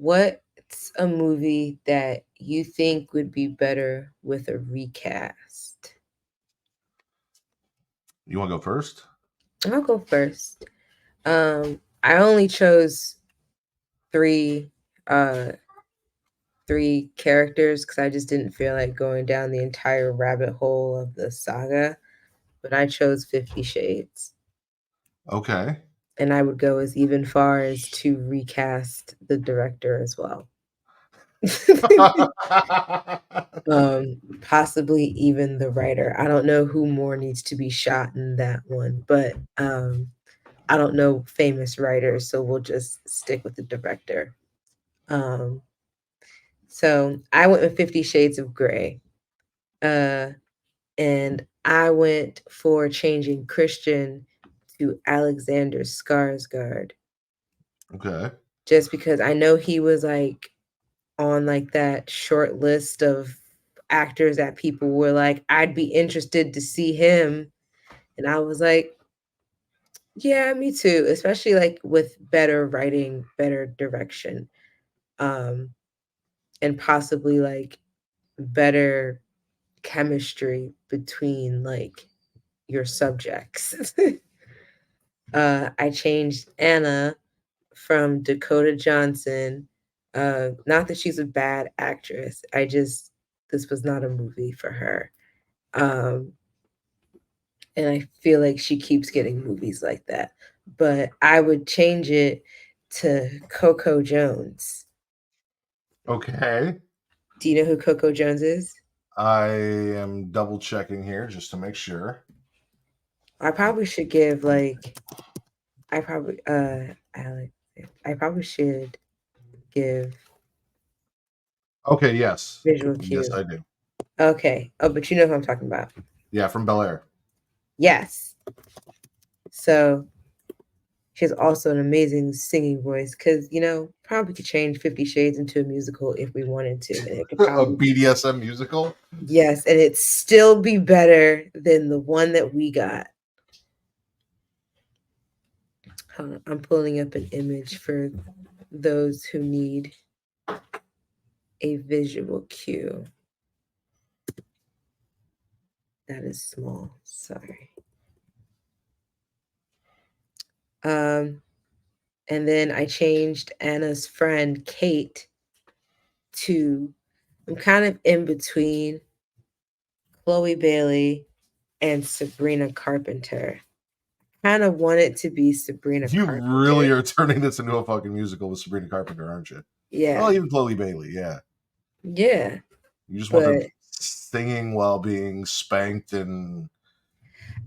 What's a movie that you think would be better with a recast? You want to go first? I'll go first. I only chose three uh three characters because I just didn't feel like going down the entire rabbit hole of the saga. But I chose 50 Shades. Okay. And I would go as even far as to recast the director as well. Possibly even the writer. I don't know who more needs to be shot in that one, but I don't know famous writers, so we'll just stick with the director. Um, so I went with 50 Shades of Grey. Uh, and I went for changing Christian to Alexander Skarsgård Okay. just because I know he was like on like that short list of actors that people were like, I'd be interested to see him. And I was like, yeah, me too, especially like with better writing, better direction, um, and possibly like better chemistry between like your subjects. I changed Anna from Dakota Johnson. Not that she's a bad actress. I just this was not a movie for her. Um, and I feel like she keeps getting movies like that. But I would change it to Coco Jones. Okay. Do you know who Coco Jones is? I am double checking here just to make sure. I probably should give like I probably Alex I probably should give Okay, yes. visual Yes, cue. I do. Okay. Oh, but you know who I'm talking about. Yeah, from Bel Air. Yes. So she has also an amazing singing voice because, probably could change 50 Shades into a musical if we wanted to. And it could A probably, BDSM musical? yes, and it'd still be better than the one that we got. Hold on, I'm pulling up an image for those who need a visual cue. That is small. Sorry. Um, and then I changed Anna's friend Kate to I'm kind of in between Chloe Bailey and Sabrina Carpenter. Kind of want it to be Sabrina You really Carpenter. are turning this into a fucking musical with Sabrina Carpenter, aren't you? Yeah. Well, even Chloe Bailey, yeah. Yeah. You just want them But singing while being spanked and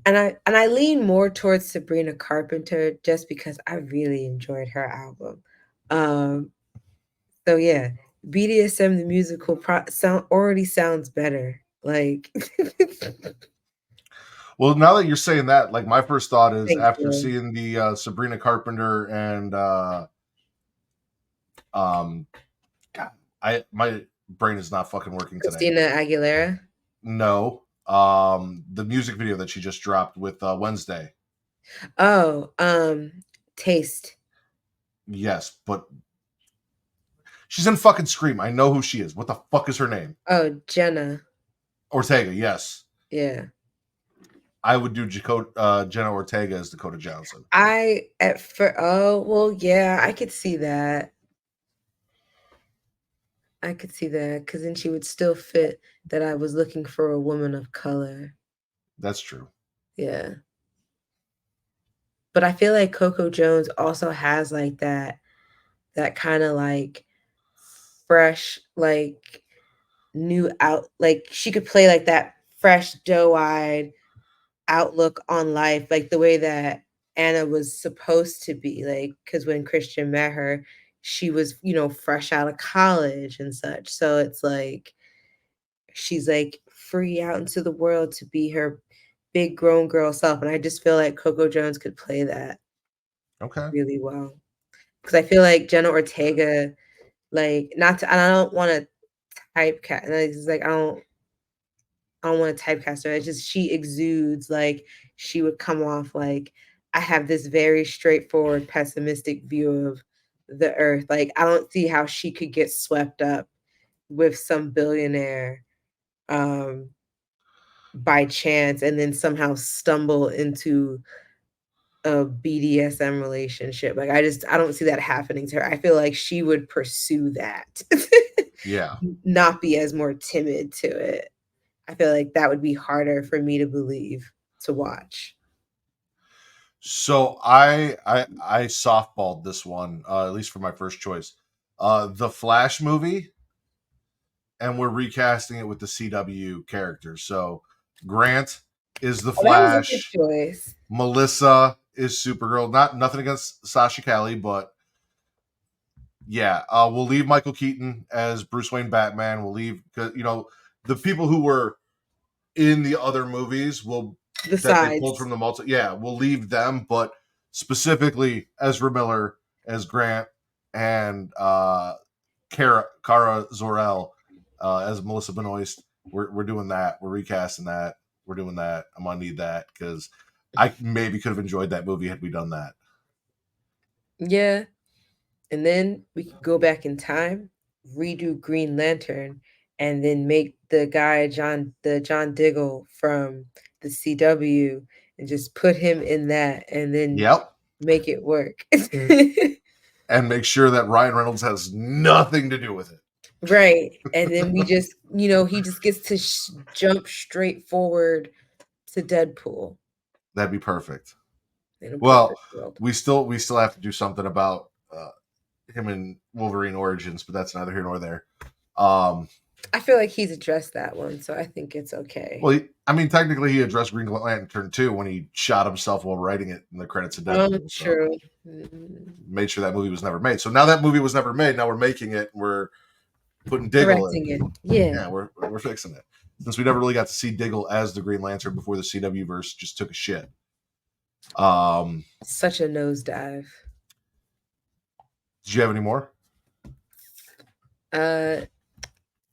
and I lean more towards Sabrina Carpenter just because I really enjoyed her album. Um so yeah, BDSM the musical sound already sounds better. Like well, now that you're saying that, like my first thought is thanks, after bro. seeing the Sabrina Carpenter and um God, my brain is not fucking working today. Christina Aguilera. No. The music video that she just dropped with Wednesday. Oh, Taste. Yes, but she's in fucking Scream. I know who she is. What the fuck is her name? Oh, Jenna. Ortega, yes. Yeah. I would do Jenna Ortega as Dakota Johnson. Oh well, yeah, I could see that. I could see that because then she would still fit that I was looking for a woman of color. That's true. Yeah. But I feel like Coco Jones also has like that kind of like fresh, like new out like she could play like that fresh, doe-eyed outlook on life, like the way that Anna was supposed to be, like, because when Christian met her, she was, fresh out of college and such. So it's like she's like free out into the world to be her big grown girl self. And I just feel like Coco Jones could play that Okay. really well. Because I feel like Jenna Ortega, like, not to, and I don't want to typecast, and it's like, I don't want to typecast her. It's just she exudes like she would come off like I have this very straightforward, pessimistic view of the earth. Like, I don't see how she could get swept up with some billionaire um by chance and then somehow stumble into a BDSM relationship. Like, I don't see that happening to her. I feel like she would pursue that. Yeah. Not be as more timid to it. I feel like that would be harder for me to believe to watch. So I softballed this one, at least for my first choice. The Flash movie, and we're recasting it with the CW characters. So Grant is the Oh, that was a good Flash. choice. Melissa is Supergirl. Nothing against Sasha Cali, but yeah, we'll leave Michael Keaton as Bruce Wayne Batman. We'll leave, the people who were in the other movies will The that they pulled sides. from the multi. Yeah, we'll leave them, but specifically Ezra Miller as Grant and Kara Zor-El as Melissa Benoist. We're doing that. We're recasting that. We're doing that. I'm gonna need that because I maybe could have enjoyed that movie had we done that. Yeah. And then we could go back in time, redo Green Lantern, and then make the John Diggle from the CW and just put him in that and then Yep. make it work. And make sure that Ryan Reynolds has nothing to do with it. Right. And then we just, he just gets to jump straight forward to Deadpool That'd be perfect. in a Well, perfect world. we still have to do something about him in Wolverine Origins, but that's neither here nor there. Um, I feel like he's addressed that one, so I think it's okay. well, technically, he addressed Green Lantern too when he shot himself while writing it in the credits of Deadpool. So True. Mm, made sure that movie was never made. So now that movie was never made. Now we're making it. We're putting Diggle correcting in. it. Yeah. Yeah, we're fixing it. Since we never really got to see Diggle as the Green Lantern before the CW verse just took a shit. Such a nosedive. Did you have any more? Uh,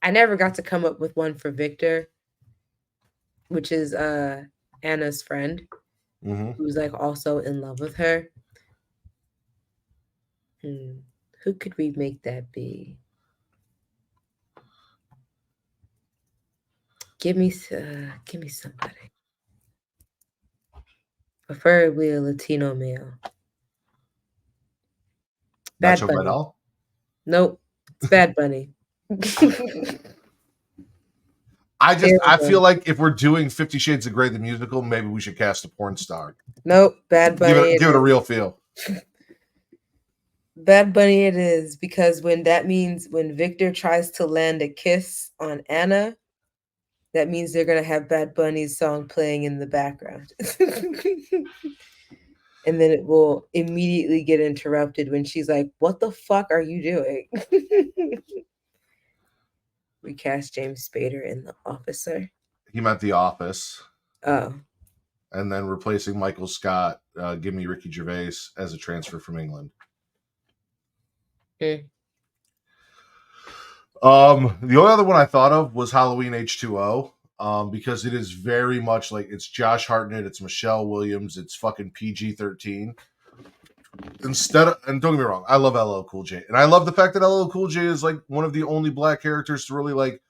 I never got to come up with one for Victor, which is Anna's friend, Mm-hmm. who's like also in love with her. Who could we make that be? Give me somebody. Preferably a Latino male. Bad Nacho Bunny. Vidal. Nope, it's Bad Bunny. I feel Terrible. like if we're doing 50 Shades of Grey the musical, maybe we should cast a porn star. Nope, Bad Bunny it Give it a is. real feel. Bad Bunny it is because when Victor tries to land a kiss on Anna, that means they're gonna have Bad Bunny's song playing in the background. And then it will immediately get interrupted when she's like, "What the fuck are you doing?" We cast James Spader in The Officer. He meant The Office, Oh, and then replacing Michael Scott, give me Ricky Gervais as a transfer from England. mm. The only other one I thought of was Halloween H2O. Because it is very much like it's Josh Hartnett, it's Michelle Williams, it's fucking PG-13. And don't get me wrong, I love LL Cool J, and I love the fact that LL Cool J is like one of the only black characters to really like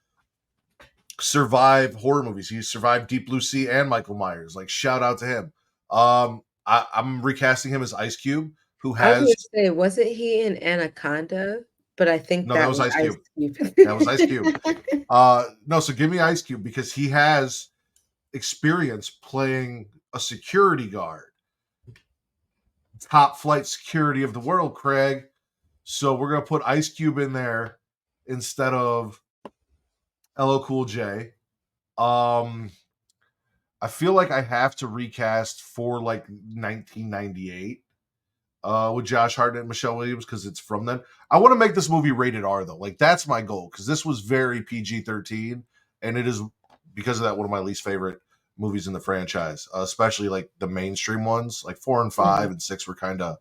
survive horror movies. He survived Deep Blue Sea and Michael Myers. Like, shout out to him. I'm recasting him as Ice Cube, who I was has gonna say, wasn't he in Anaconda? But I think no, that that was was Ice Ice Cube. Cube. That was Ice Cube. No, so give me Ice Cube because he has experience playing a security guard, top flight security of the world, Craig. So we're gonna put Ice Cube in there instead of LL Cool J. I feel like I have to recast for like 1998 with Josh Hartnett and Michelle Williams because it's from then. I want to make this movie rated R though. Like that's my goal because this was very PG-13 and it is because of that one of my least favorite movies in the franchise, especially like the mainstream ones. Like 4 and 5 Mhm. and 6 were kind of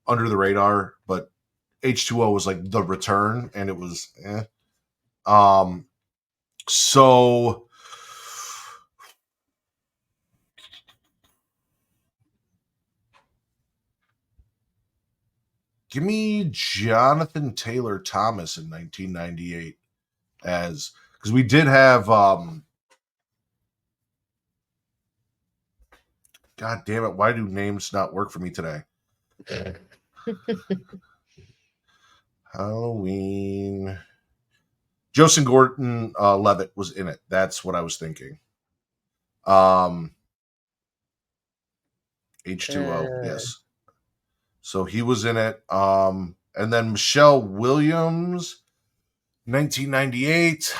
under the radar, but H2O was like the return and it was um so Give me Jonathan Taylor Thomas in 1998 as because we did have God damn it, why do names not work for me today? Halloween. Joseph Gordon Levitt was in it. That's what I was thinking. H2O, Uh, yes. So he was in it. And then Michelle Williams, 1998.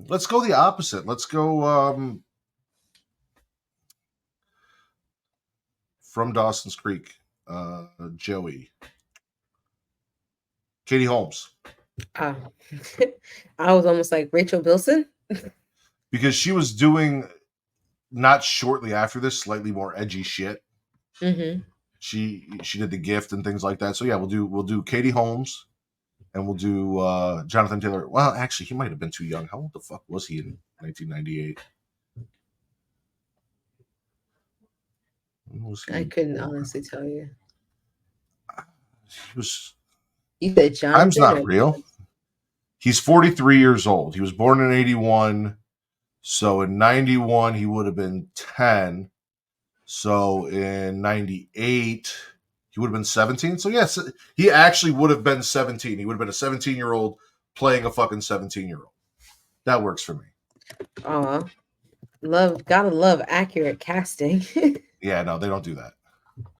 Let's go the opposite. Let's go from Dawson's Creek. Joey. Katie Holmes. ah. I was almost like Rachel Bilson. Because she was doing not shortly after this, slightly more edgy shit. Mm-hmm. She did The Gift and things like that. So yeah, we'll do Katie Holmes and we'll do Jonathan Taylor. Well, actually, he might have been too young. How old the fuck was he in 1998? When was I he couldn't born? honestly tell you. He was. You said Time's Jonathan not or real. He's 43 years old. He was born in 81. So in 91, he would have been 10. So in 98, he would have been 17. So yes, he actually would have been 17. He would have been a 17-year-old playing a fucking 17-year-old. That works for me. Aw. Gotta love accurate casting. Yeah, no, they don't do that.